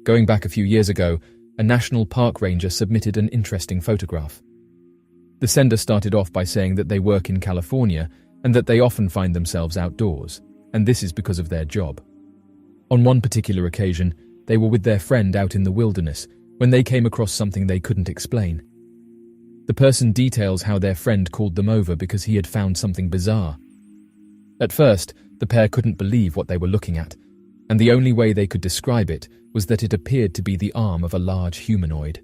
Going back a few years ago, a national park ranger submitted an interesting photograph. The sender started off by saying that they work in California and that they often find themselves outdoors, and this is because of their job. On one particular occasion, they were with their friend out in the wilderness when they came across something they couldn't explain. The person details how their friend called them over because he had found something bizarre. At first, the pair couldn't believe what they were looking at, and the only way they could describe it was that it appeared to be the arm of a large humanoid.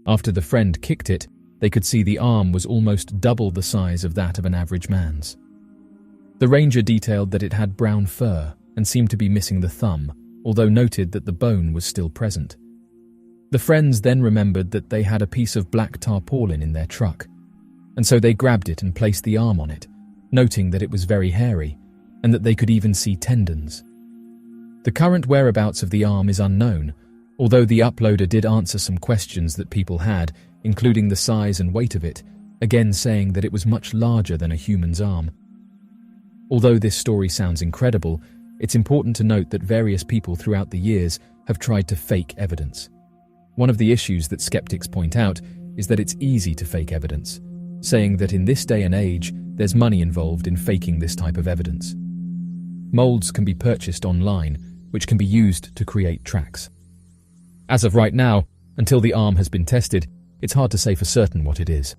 After the friend kicked it, they could see the arm was almost double the size of that of an average man's. The ranger detailed that it had brown fur and seemed to be missing the thumb, although noted that the bone was still present. The friends then remembered that they had a piece of black tarpaulin in their truck, and so they grabbed it and placed the arm on it, noting that it was very hairy and that they could even see tendons. The current whereabouts of the arm is unknown, although the uploader did answer some questions that people had, including the size and weight of it, again saying that it was much larger than a human's arm. Although this story sounds incredible, it's important to note that various people throughout the years have tried to fake evidence. One of the issues that skeptics point out is that it's easy to fake evidence, saying that in this day and age, there's money involved in faking this type of evidence. Molds can be purchased online, which can be used to create tracks. As of right now, until the arm has been tested, it's hard to say for certain what it is.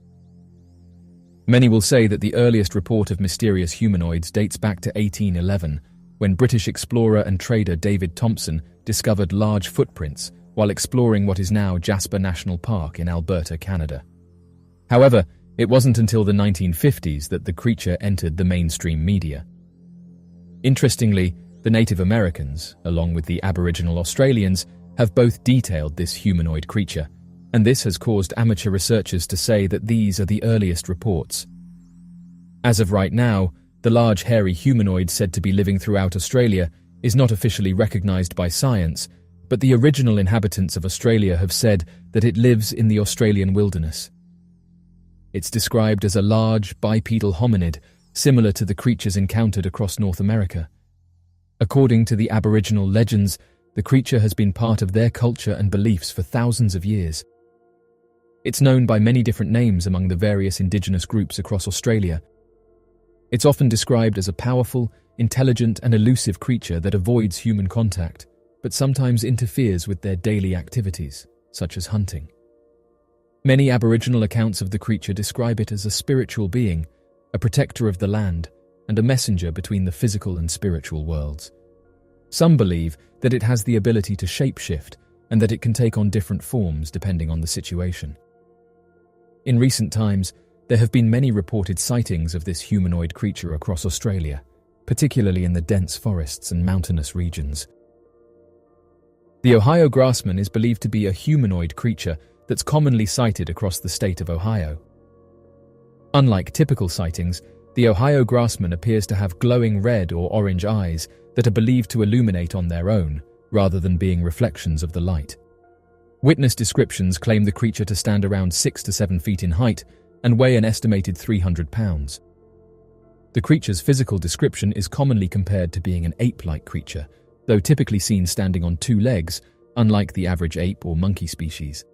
Many will say that the earliest report of mysterious humanoids dates back to 1811, when British explorer and trader David Thompson discovered large footprints while exploring what is now Jasper National Park in Alberta, Canada. However, it wasn't until the 1950s that the creature entered the mainstream media. Interestingly, the Native Americans, along with the Aboriginal Australians, have both detailed this humanoid creature, and this has caused amateur researchers to say that these are the earliest reports. As of right now, the large hairy humanoid said to be living throughout Australia is not officially recognised by science, but the original inhabitants of Australia have said that it lives in the Australian wilderness. It's described as a large, bipedal hominid, similar to the creatures encountered across North America. According to the Aboriginal legends, the creature has been part of their culture and beliefs for thousands of years. It's known by many different names among the various indigenous groups across Australia. It's often described as a powerful, intelligent and elusive creature that avoids human contact, but sometimes interferes with their daily activities, such as hunting. Many Aboriginal accounts of the creature describe it as a spiritual being, a protector of the land, and a messenger between the physical and spiritual worlds. Some believe that it has the ability to shapeshift and that it can take on different forms depending on the situation. In recent times, there have been many reported sightings of this humanoid creature across Australia, particularly in the dense forests and mountainous regions. The Ohio grassman is believed to be a humanoid creature that's commonly sighted across the state of Ohio. Unlike typical sightings, the Ohio grassman appears to have glowing red or orange eyes that are believed to illuminate on their own, rather than being reflections of the light. Witness descriptions claim the creature to stand around 6 to 7 feet in height and weigh an estimated 300 pounds. The creature's physical description is commonly compared to being an ape-like creature, though typically seen standing on 2 legs, unlike the average ape or monkey species.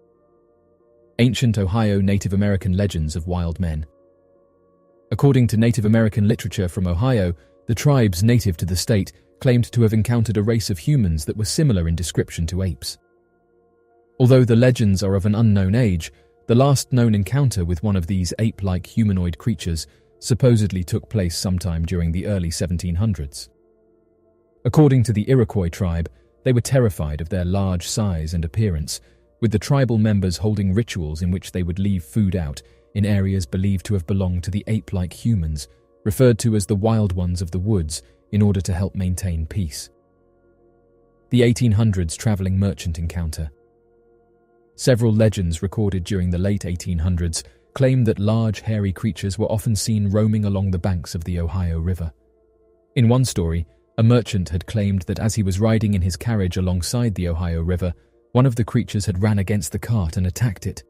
Ancient Ohio Native American legends of wild men. According to Native American literature from Ohio, the tribes native to the state claimed to have encountered a race of humans that were similar in description to apes. Although the legends are of an unknown age, the last known encounter with one of these ape-like humanoid creatures supposedly took place sometime during the early 1700s. According to the Iroquois tribe, they were terrified of their large size and appearance, with the tribal members holding rituals in which they would leave food out in areas believed to have belonged to the ape-like humans, referred to as the wild ones of the woods, in order to help maintain peace. The 1800s travelling merchant encounter. Several legends recorded during the late 1800s claim that large, hairy creatures were often seen roaming along the banks of the Ohio River. In one story, a merchant had claimed that as he was riding in his carriage alongside the Ohio River, one of the creatures had ran against the cart and attacked it.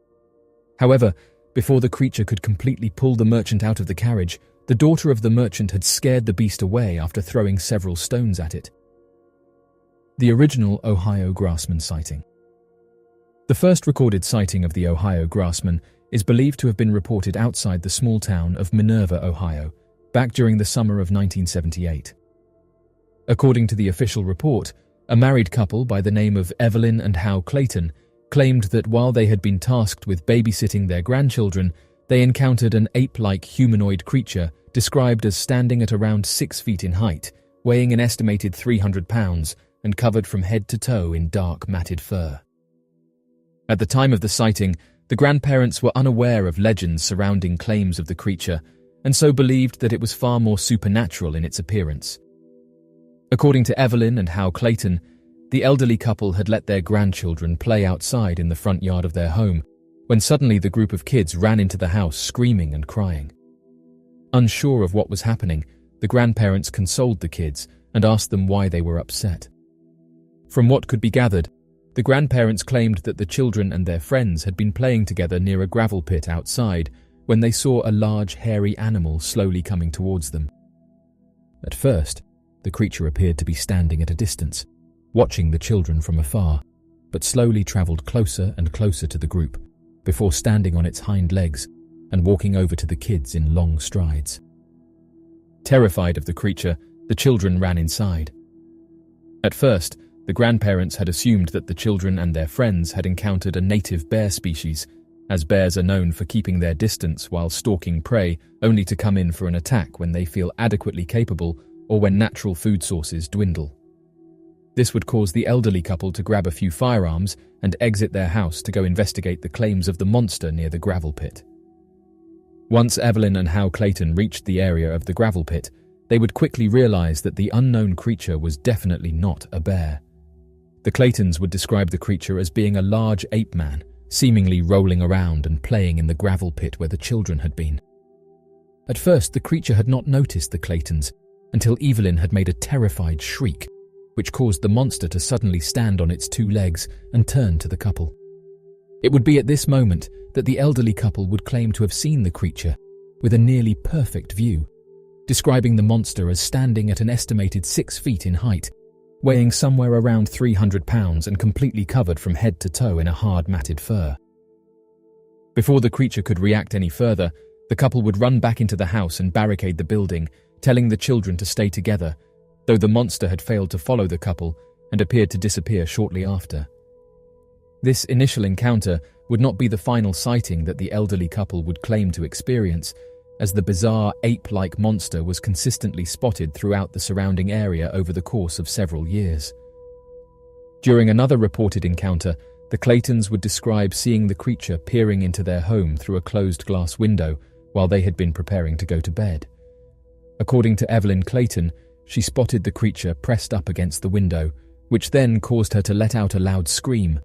However, before the creature could completely pull the merchant out of the carriage, the daughter of the merchant had scared the beast away after throwing several stones at it. The original Ohio Grassman sighting. The first recorded sighting of the Ohio Grassman is believed to have been reported outside the small town of Minerva, Ohio, back during the summer of 1978. According to the official report, a married couple by the name of Evelyn and Hal Clayton claimed that while they had been tasked with babysitting their grandchildren, they encountered an ape-like humanoid creature described as standing at around 6 feet in height, weighing an estimated 300 pounds and covered from head to toe in dark matted fur. At the time of the sighting, the grandparents were unaware of legends surrounding claims of the creature and so believed that it was far more supernatural in its appearance. According to Evelyn and Hal Clayton, the elderly couple had let their grandchildren play outside in the front yard of their home when suddenly the group of kids ran into the house screaming and crying. Unsure of what was happening, the grandparents consoled the kids and asked them why they were upset. From what could be gathered, the grandparents claimed that the children and their friends had been playing together near a gravel pit outside when they saw a large hairy animal slowly coming towards them. At first, the creature appeared to be standing at a distance, watching the children from afar, but slowly travelled closer and closer to the group, before standing on its hind legs and walking over to the kids in long strides. Terrified of the creature, the children ran inside. At first, the grandparents had assumed that the children and their friends had encountered a native bear species, as bears are known for keeping their distance while stalking prey only to come in for an attack when they feel adequately capable or when natural food sources dwindle. This would cause the elderly couple to grab a few firearms and exit their house to go investigate the claims of the monster near the gravel pit. Once Evelyn and Hal Clayton reached the area of the gravel pit, they would quickly realize that the unknown creature was definitely not a bear. The Claytons would describe the creature as being a large ape man, seemingly rolling around and playing in the gravel pit where the children had been. At first, the creature had not noticed the Claytons until Evelyn had made a terrified shriek, which caused the monster to suddenly stand on its 2 legs and turn to the couple. It would be at this moment that the elderly couple would claim to have seen the creature with a nearly perfect view, describing the monster as standing at an estimated 6 feet in height, weighing somewhere around 300 pounds and completely covered from head to toe in a hard matted fur. Before the creature could react any further, the couple would run back into the house and barricade the building, telling the children to stay together, though the monster had failed to follow the couple and appeared to disappear shortly after. This initial encounter would not be the final sighting that the elderly couple would claim to experience, as the bizarre ape-like monster was consistently spotted throughout the surrounding area over the course of several years. During another reported encounter, the Claytons would describe seeing the creature peering into their home through a closed glass window while they had been preparing to go to bed. According to Evelyn Clayton, she spotted the creature pressed up against the window, which then caused her to let out a loud scream.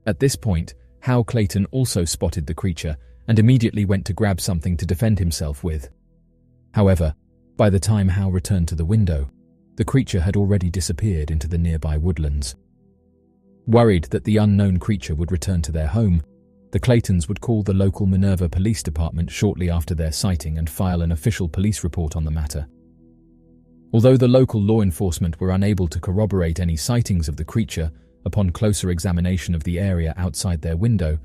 At this point, Hal Clayton also spotted the creature and immediately went to grab something to defend himself with. However, by the time Hal returned to the window, the creature had already disappeared into the nearby woodlands. Worried that the unknown creature would return to their home, the Claytons would call the local Minerva Police Department shortly after their sighting and file an official police report on the matter. Although the local law enforcement were unable to corroborate any sightings of the creature upon closer examination of the area outside their window,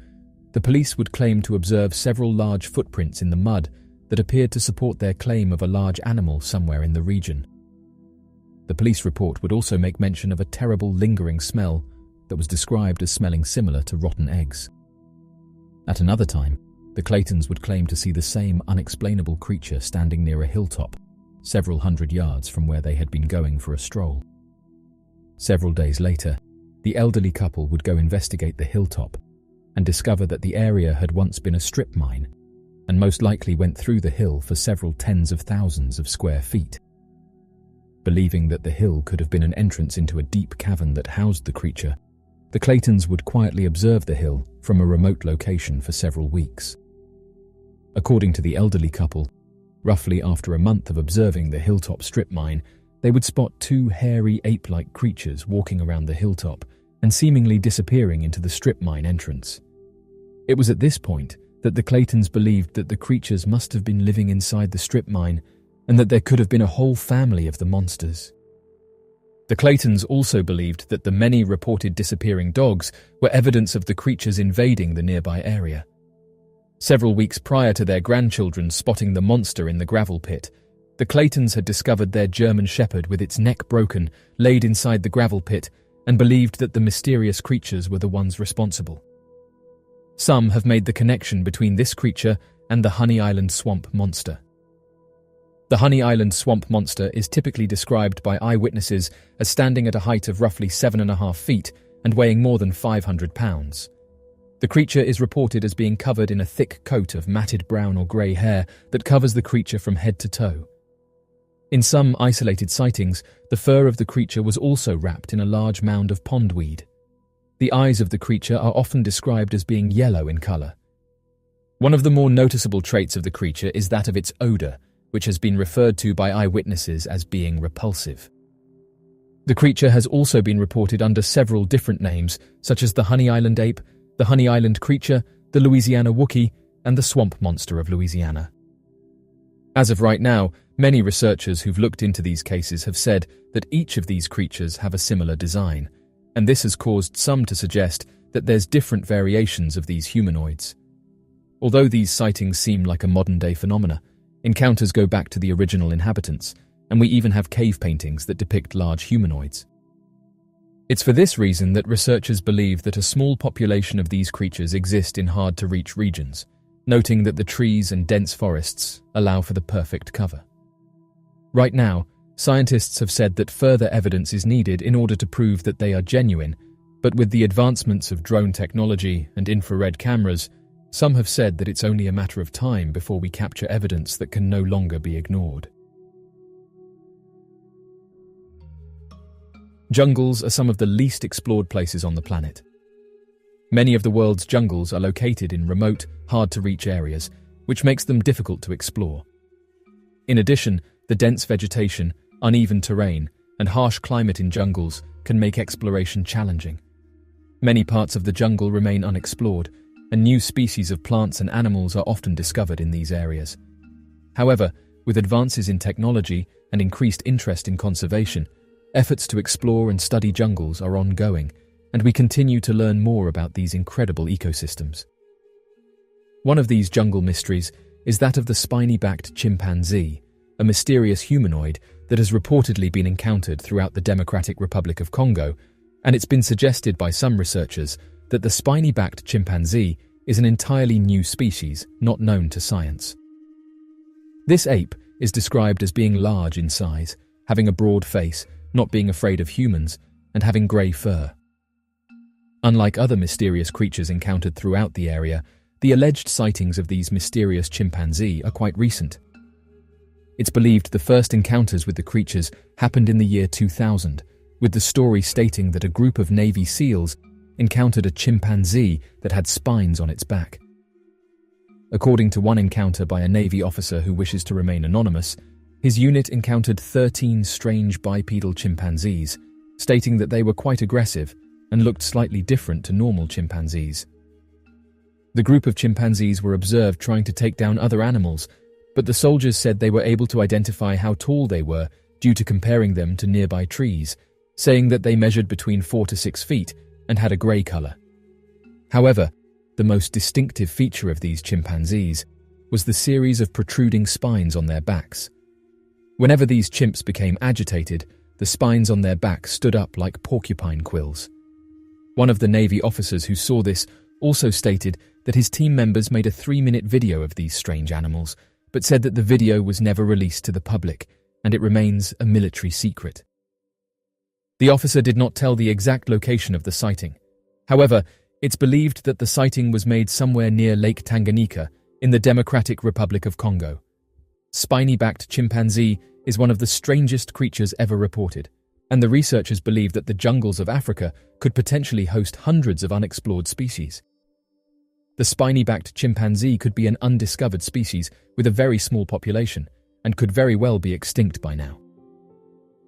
the police would claim to observe several large footprints in the mud that appeared to support their claim of a large animal somewhere in the region. The police report would also make mention of a terrible lingering smell that was described as smelling similar to rotten eggs. At another time, the Claytons would claim to see the same unexplainable creature standing near a hilltop, several hundred yards from where they had been going for a stroll. Several days later, the elderly couple would go investigate the hilltop and discover that the area had once been a strip mine and most likely went through the hill for several tens of thousands of square feet. Believing that the hill could have been an entrance into a deep cavern that housed the creature, the Claytons would quietly observe the hill from a remote location for several weeks. According to the elderly couple, roughly after a month of observing the hilltop strip mine, they would spot 2 hairy ape-like creatures walking around the hilltop and seemingly disappearing into the strip mine entrance. It was at this point that the Claytons believed that the creatures must have been living inside the strip mine and that there could have been a whole family of the monsters. The Claytons also believed that the many reported disappearing dogs were evidence of the creatures invading the nearby area. Several weeks prior to their grandchildren spotting the monster in the gravel pit, the Claytons had discovered their German Shepherd with its neck broken, laid inside the gravel pit, and believed that the mysterious creatures were the ones responsible. Some have made the connection between this creature and the Honey Island swamp monster. The Honey Island swamp monster is typically described by eyewitnesses as standing at a height of roughly 7.5 feet and weighing more than 500 pounds. The creature is reported as being covered in a thick coat of matted brown or grey hair that covers the creature from head to toe. In some isolated sightings, the fur of the creature was also wrapped in a large mound of pondweed. The eyes of the creature are often described as being yellow in colour. One of the more noticeable traits of the creature is that of its odour, which has been referred to by eyewitnesses as being repulsive. The creature has also been reported under several different names, such as the Honey Island ape, the Honey Island creature, the Louisiana Wookiee, and the swamp monster of Louisiana. As of right now, many researchers who've looked into these cases have said that each of these creatures have a similar design, and this has caused some to suggest that there's different variations of these humanoids. Although these sightings seem like a modern-day phenomena, encounters go back to the original inhabitants, and we even have cave paintings that depict large humanoids. It's for this reason that researchers believe that a small population of these creatures exist in hard-to-reach regions, noting that the trees and dense forests allow for the perfect cover. Right now, scientists have said that further evidence is needed in order to prove that they are genuine, but with the advancements of drone technology and infrared cameras, some have said that it's only a matter of time before we capture evidence that can no longer be ignored. Jungles are some of the least explored places on the planet. Many of the world's jungles are located in remote, hard-to-reach areas, which makes them difficult to explore. In addition, the dense vegetation, uneven terrain, and harsh climate in jungles can make exploration challenging. Many parts of the jungle remain unexplored, and new species of plants and animals are often discovered in these areas. However, with advances in technology and increased interest in conservation, efforts to explore and study jungles are ongoing, and we continue to learn more about these incredible ecosystems. One of these jungle mysteries is that of the spiny-backed chimpanzee, a mysterious humanoid that has reportedly been encountered throughout the Democratic Republic of Congo, and it's been suggested by some researchers that the spiny-backed chimpanzee is an entirely new species not known to science. This ape is described as being large in size, having a broad face, not being afraid of humans, and having grey fur. Unlike other mysterious creatures encountered throughout the area, the alleged sightings of these mysterious chimpanzee are quite recent. It's believed the first encounters with the creatures happened in the year 2000, with the story stating that a group of Navy SEALs encountered a chimpanzee that had spines on its back. According to one encounter by a Navy officer who wishes to remain anonymous, his unit encountered 13 strange bipedal chimpanzees, stating that they were quite aggressive and looked slightly different to normal chimpanzees. The group of chimpanzees were observed trying to take down other animals, but the soldiers said they were able to identify how tall they were due to comparing them to nearby trees, saying that they measured between 4 to 6 feet and had a grey colour. However, the most distinctive feature of these chimpanzees was the series of protruding spines on their backs. Whenever these chimps became agitated, the spines on their backs stood up like porcupine quills. One of the Navy officers who saw this also stated that his team members made a 3-minute video of these strange animals, but said that the video was never released to the public, and it remains a military secret. The officer did not tell the exact location of the sighting. However, it's believed that the sighting was made somewhere near Lake Tanganyika in the Democratic Republic of Congo. Spiny-backed chimpanzee is one of the strangest creatures ever reported, and the researchers believe that the jungles of Africa could potentially host hundreds of unexplored species. The spiny-backed chimpanzee could be an undiscovered species with a very small population, and could very well be extinct by now.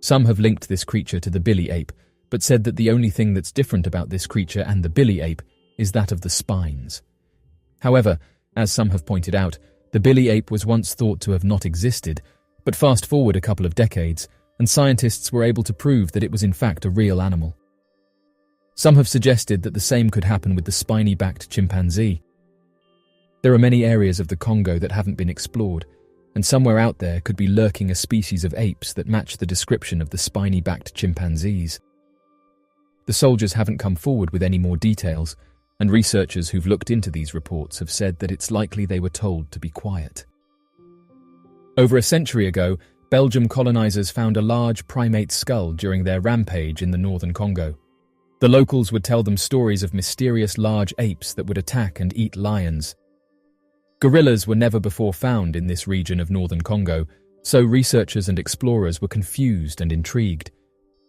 Some have linked this creature to the billy ape, but said that the only thing that's different about this creature and the billy ape is that of the spines. However, as some have pointed out, the billy ape was once thought to have not existed, but fast forward a couple of decades, and scientists were able to prove that it was in fact a real animal. Some have suggested that the same could happen with the spiny-backed chimpanzee. There are many areas of the Congo that haven't been explored, and somewhere out there could be lurking a species of apes that match the description of the spiny-backed chimpanzees. The soldiers haven't come forward with any more details, and researchers who've looked into these reports have said that it's likely they were told to be quiet. Over a century ago, Belgium colonizers found a large primate skull during their rampage in the northern Congo. The locals would tell them stories of mysterious large apes that would attack and eat lions. Gorillas were never before found in this region of northern Congo, so researchers and explorers were confused and intrigued.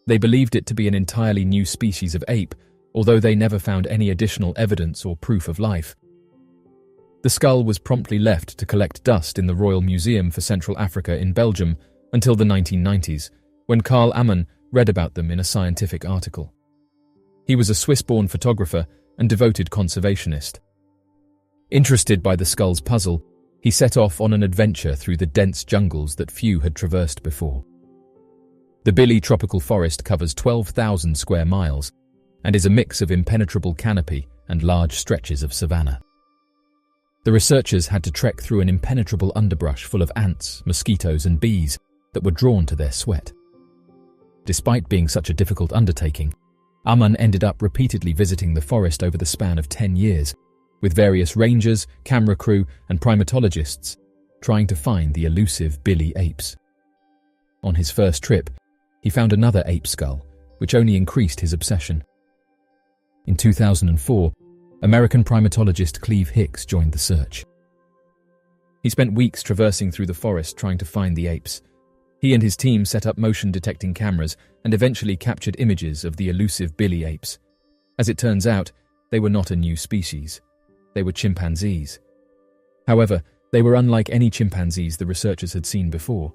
They believed it to be an entirely new species of ape, although they never found any additional evidence or proof of life. The skull was promptly left to collect dust in the Royal Museum for Central Africa in Belgium until the 1990s, when Karl Ammann read about them in a scientific article. He was a Swiss-born photographer and devoted conservationist. Interested by the skull's puzzle, he set off on an adventure through the dense jungles that few had traversed before. The Bili Tropical Forest covers 12,000 square miles and is a mix of impenetrable canopy and large stretches of savanna. The researchers had to trek through an impenetrable underbrush full of ants, mosquitoes, and bees that were drawn to their sweat. Despite being such a difficult undertaking, Ammann ended up repeatedly visiting the forest over the span of 10 years, with various rangers, camera crew, and primatologists trying to find the elusive Bili apes. On his first trip, he found another ape skull, which only increased his obsession. In 2004, American primatologist Cleve Hicks joined the search. He spent weeks traversing through the forest trying to find the apes. He and his team set up motion-detecting cameras and eventually captured images of the elusive Bili apes. As it turns out, they were not a new species. They were chimpanzees. However, they were unlike any chimpanzees the researchers had seen before.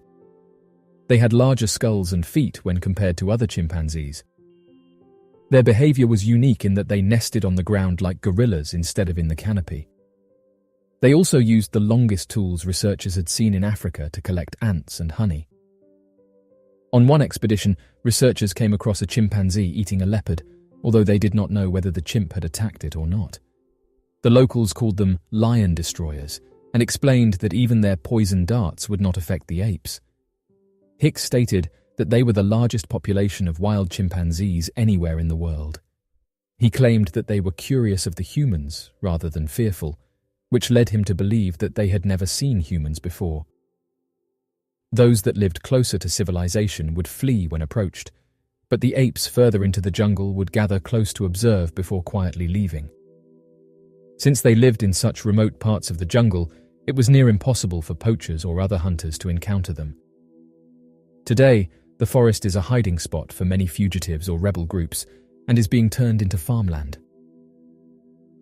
They had larger skulls and feet when compared to other chimpanzees. Their behavior was unique in that they nested on the ground like gorillas instead of in the canopy. They also used the longest tools researchers had seen in Africa to collect ants and honey. On one expedition, researchers came across a chimpanzee eating a leopard, although they did not know whether the chimp had attacked it or not. The locals called them lion destroyers and explained that even their poison darts would not affect the apes. Hicks stated that they were the largest population of wild chimpanzees anywhere in the world. He claimed that they were curious of the humans rather than fearful, which led him to believe that they had never seen humans before. Those that lived closer to civilization would flee when approached, but the apes further into the jungle would gather close to observe before quietly leaving. Since they lived in such remote parts of the jungle, it was near impossible for poachers or other hunters to encounter them. Today, the forest is a hiding spot for many fugitives or rebel groups and is being turned into farmland.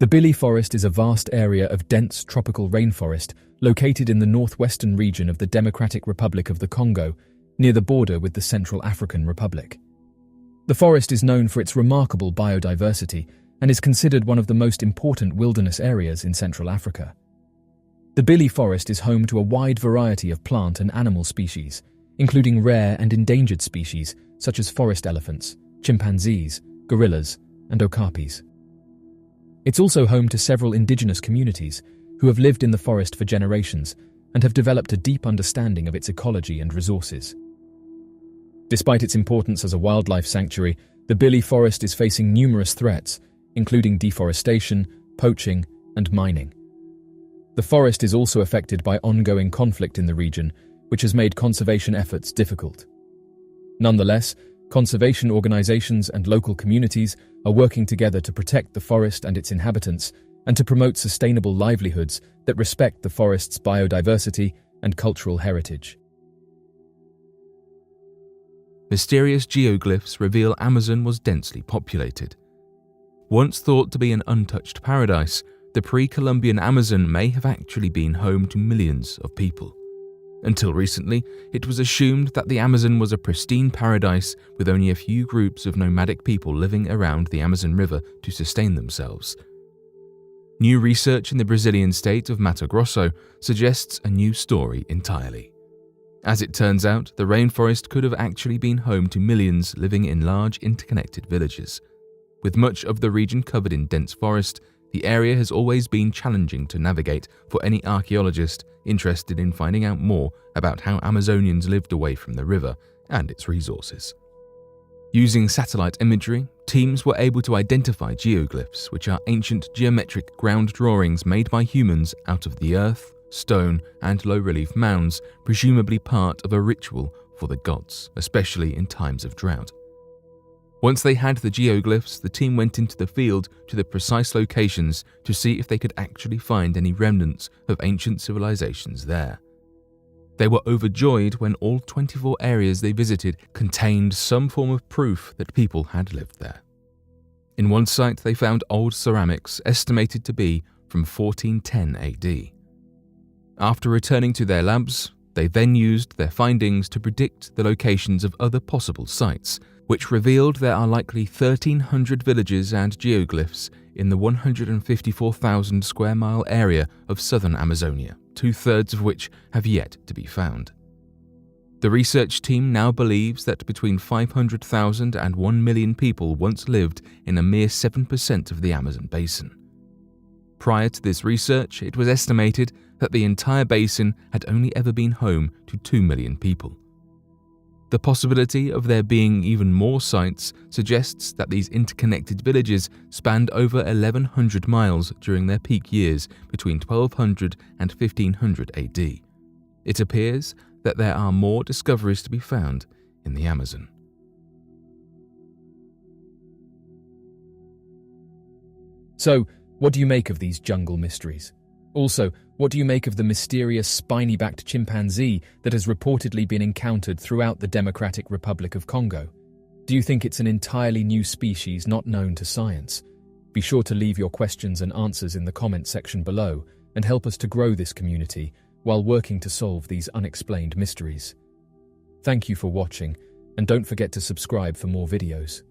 The Bili Forest is a vast area of dense tropical rainforest located in the northwestern region of the Democratic Republic of the Congo, near the border with the Central African Republic. The forest is known for its remarkable biodiversity and is considered one of the most important wilderness areas in Central Africa. The Bili Forest is home to a wide variety of plant and animal species, including rare and endangered species such as forest elephants, chimpanzees, gorillas, and okapis. It's also home to several indigenous communities who have lived in the forest for generations and have developed a deep understanding of its ecology and resources. Despite its importance as a wildlife sanctuary, the Bili Forest is facing numerous threats, including deforestation, poaching, and mining. The forest is also affected by ongoing conflict in the region, which has made conservation efforts difficult. Nonetheless, conservation organizations and local communities are working together to protect the forest and its inhabitants and to promote sustainable livelihoods that respect the forest's biodiversity and cultural heritage. Mysterious geoglyphs reveal Amazon was densely populated. Once thought to be an untouched paradise, the pre-Columbian Amazon may have actually been home to millions of people. Until recently, it was assumed that the Amazon was a pristine paradise with only a few groups of nomadic people living around the Amazon River to sustain themselves. New research in the Brazilian state of Mato Grosso suggests a new story entirely. As it turns out, the rainforest could have actually been home to millions living in large interconnected villages. With much of the region covered in dense forest, the area has always been challenging to navigate for any archaeologist interested in finding out more about how Amazonians lived away from the river and its resources. Using satellite imagery, teams were able to identify geoglyphs, which are ancient geometric ground drawings made by humans out of the earth, stone, and low-relief mounds, presumably part of a ritual for the gods, especially in times of drought. Once they had the geoglyphs, the team went into the field to the precise locations to see if they could actually find any remnants of ancient civilizations there. They were overjoyed when all 24 areas they visited contained some form of proof that people had lived there. In one site, they found old ceramics estimated to be from 1410 AD. After returning to their labs, they then used their findings to predict the locations of other possible sites, which revealed there are likely 1,300 villages and geoglyphs in the 154,000 square mile area of southern Amazonia, 2/3 of which have yet to be found. The research team now believes that between 500,000 and 1 million people once lived in a mere 7% of the Amazon basin. Prior to this research, it was estimated that the entire basin had only ever been home to 2 million people. The possibility of there being even more sites suggests that these interconnected villages spanned over 1,100 miles during their peak years between 1200 and 1500 AD. It appears that there are more discoveries to be found in the Amazon. So, what do you make of these jungle mysteries? Also, what do you make of the mysterious spiny-backed chimpanzee that has reportedly been encountered throughout the Democratic Republic of Congo? Do you think it's an entirely new species not known to science? Be sure to leave your questions and answers in the comment section below and help us to grow this community while working to solve these unexplained mysteries. Thank you for watching, and don't forget to subscribe for more videos.